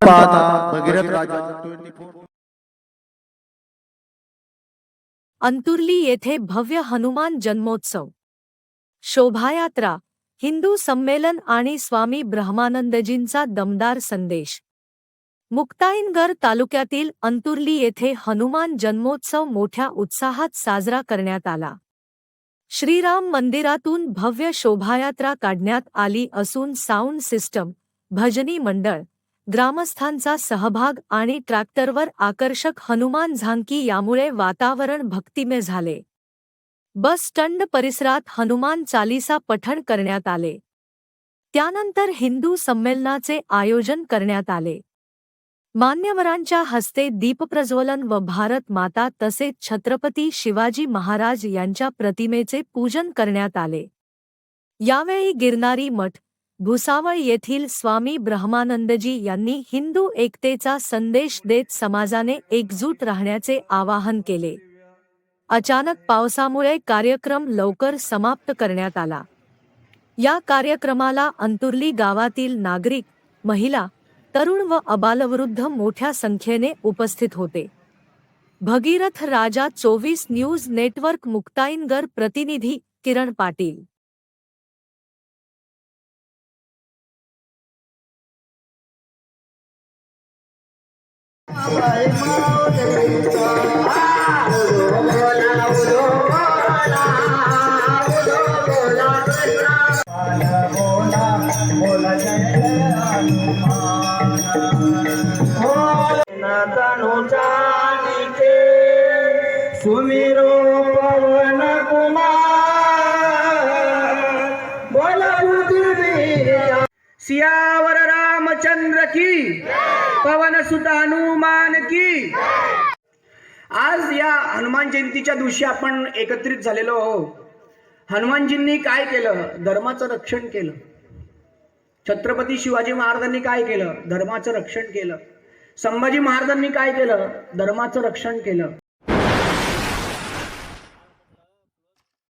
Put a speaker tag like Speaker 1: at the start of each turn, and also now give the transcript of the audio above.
Speaker 1: पाहता भगीरथ राजा 24।
Speaker 2: अंतुर्ली येथे भव्य हनुमान जन्मोत्सव शोभायात्रा, हिंदू संमेलन आणि स्वामी ब्रह्मानंदजींचा दमदार संदेश। मुक्ताईनगर तालुक्यातील अंतुर्ली येथे हनुमान जन्मोत्सव मोठ्या उत्साहात साजरा करण्यात आला। श्रीराम मंदिरातून भव्य शोभायात्रा काढण्यात आली असून साऊंड सिस्टम, भजनी मंडळ, ग्रामस्थांचा सहभाग आणि ट्रॅक्टरवर आकर्षक हनुमान झांकी यामुळे वातावरण भक्तिमय झाले। बस स्टँड परिसरात हनुमान चालीसा पठण करण्यात आले। त्यानंतर हिंदू संमेलनाचे आयोजन करण्यात आले। मान्यवरांच्या हस्ते दीपप्रज्वलन व भारत माता तसेच छत्रपती शिवाजी महाराज यांच्या प्रतिमेचे पूजन करण्यात आले। यावेळी गिरनारी मठ, भुसावळ येथील स्वामी ब्रह्मानंदजी यांनी हिंदू एकतेचा संदेश देत समाजाने एकजूट राहण्याचे आवाहन केले। अचानक पावसामुळे कार्यक्रम लवकर समाप्त करण्यात आला। या कार्यक्रमाला अंतुर्ली गावातील नागरिक, महिला, तरुण व अबालवृद्ध मोठ्या संख्येने उपस्थित होते। भगीरथ राजा 24 न्यूज नेटवर्क मुक्ताईनगर प्रतिनिधी किरण पाटील।
Speaker 3: सुमिरो पवन कुमार बोला सियावर रामचंद्र की, पवन सुत हनुमान की। आज या हनुमान जयंतीच्या दिवशी आपण एकत्रित झालेलो आहोत। हनुमानजींनी काय केलं? धर्माचं रक्षण केलं। छत्रपती शिवाजी महाराजांनी काय केलं? धर्माचं रक्षण केलं। संभाजी महाराजांनी काय केलं? धर्माचं रक्षण केलं।